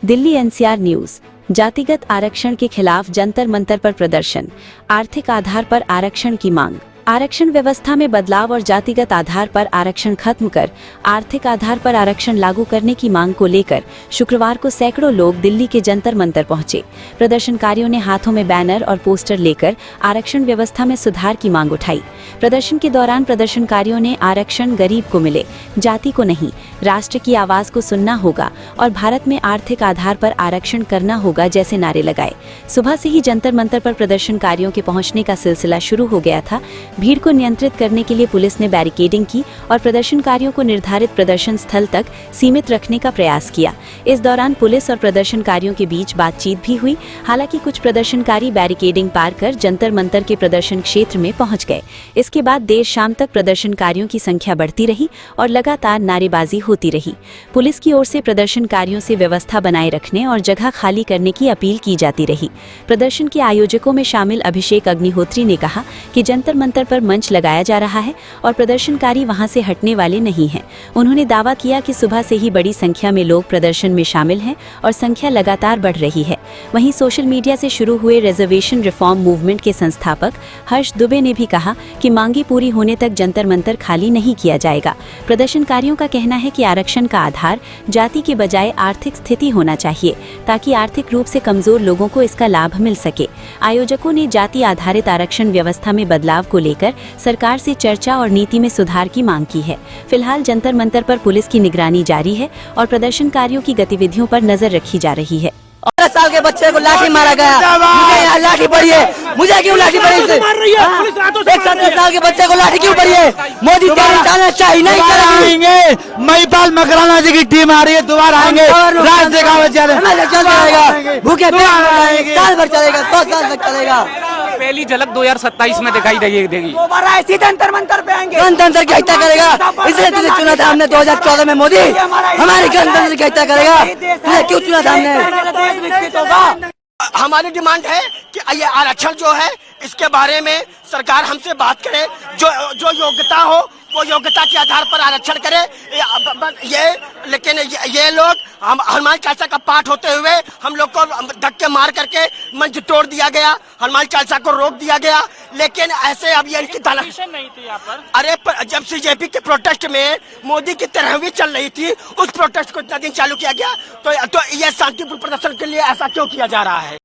Delhi NCR news. जातिगत आरक्षण के खिलाफ जंतर मंतर पर प्रदर्शन, आर्थिक आधार पर आरक्षण की मांग। आरक्षण व्यवस्था में बदलाव और जातिगत आधार पर आरक्षण खत्म कर आर्थिक आधार पर आरक्षण लागू करने की मांग को लेकर शुक्रवार को सैकड़ों लोग दिल्ली के जंतर मंतर पहुंचे। प्रदर्शनकारियों ने हाथों में बैनर और पोस्टर लेकर आरक्षण व्यवस्था में सुधार की मांग उठाई। प्रदर्शन के दौरान प्रदर्शनकारियों ने आरक्षण गरीब को मिले, जाति को नहीं, राष्ट्र की आवाज को सुनना होगा और भारत में आर्थिक आधार पर आरक्षण करना होगा जैसे नारे लगाए। सुबह से ही जंतर मंतर पर प्रदर्शनकारियों के पहुंचने का सिलसिला शुरू हो गया था। भीड़ को नियंत्रित करने के लिए पुलिस ने बैरिकेडिंग की और प्रदर्शनकारियों को निर्धारित प्रदर्शन स्थल तक सीमित रखने का प्रयास किया। इस दौरान पुलिस और प्रदर्शनकारियों के बीच बातचीत भी हुई। हालांकि कुछ प्रदर्शनकारी बैरिकेडिंग पार कर जंतर मंतर के प्रदर्शन क्षेत्र में पहुंच गए। इसके बाद देर शाम तक प्रदर्शनकारियों की संख्या बढ़ती रही और लगातार नारेबाजी होती रही। पुलिस की ओर से प्रदर्शनकारियों से व्यवस्था बनाए रखने और जगह खाली करने की अपील की जाती रही। प्रदर्शन के आयोजकों में शामिल अभिषेक अग्निहोत्री ने कहा कि जंतर मंतर पर मंच लगाया जा रहा है और प्रदर्शनकारी वहां से हटने वाले नहीं हैं। उन्होंने दावा किया कि सुबह से ही बड़ी संख्या में लोग प्रदर्शन में शामिल हैं और संख्या लगातार बढ़ रही है। वहीं सोशल मीडिया से शुरू हुए रिजर्वेशन रिफॉर्म मूवमेंट के संस्थापक हर्ष दुबे ने भी कहा कि मांगी पूरी होने तक जंतर मंतर खाली नहीं किया जाएगा। प्रदर्शनकारियों का कहना है कि आरक्षण का आधार जाति के बजाय आर्थिक स्थिति होना चाहिए ताकि आर्थिक रूप से कमजोर लोगों को इसका लाभ मिल सके। आयोजकों ने जाति आधारित आरक्षण व्यवस्था में बदलाव को लेकर सरकार से चर्चा और नीति में सुधार की मांग की है। फिलहाल जंतर मंतर पर पुलिस की निगरानी जारी है और प्रदर्शनकारियों की गतिविधियों पर नजर रखी जा रही है। 18 साल के बच्चे को लाठी मारा गया, मुझे यहाँ लाठी पड़ी है, मुझे क्यों लाठी पड़ी है? एक 17 साल के बच्चे को लाठी क्यों पड़ी है? मोदी जाना चाहिए नहीं करेंगे। महिपाल मकराना जी की टीम आ रही है, दोबारा आएंगे, राज देखावे चलेगा, भूखे साल भर चलेगा, 100 साल तक चलेगा। पहली झलक 2027 में दिखाई देगी। दोबारा इसी जंतर मंतर पे आएंगे। गणतंत्र की हत्या करेगा, इसलिए तुझे चुना था हमने 2014 में। मोदी हमारे गणतंत्र की हत्या करेगा, तुझे क्यों चुना था हमने? हमारी डिमांड है कि ये आरक्षण जो है इसके बारे में सरकार हमसे बात करे, जो योग्यता हो वो योग्यता के आधार पर आरक्षण करे। लेकिन ये लोग हनुमान चालीसा का पाठ होते हुए हम लोग को धक्के मार करके मंच तोड़ दिया गया, हनुमान चालीसा को रोक दिया गया। लेकिन ऐसे अब ये इनकी नहीं थी यहाँ पर। अरे जब सीजेपी के प्रोटेस्ट में मोदी की 13वीं चल रही थी, उस प्रोटेस्ट को इतना दिन चालू किया गया, तो ये शांतिपूर्ण प्रदर्शन के लिए ऐसा क्यों किया जा रहा है?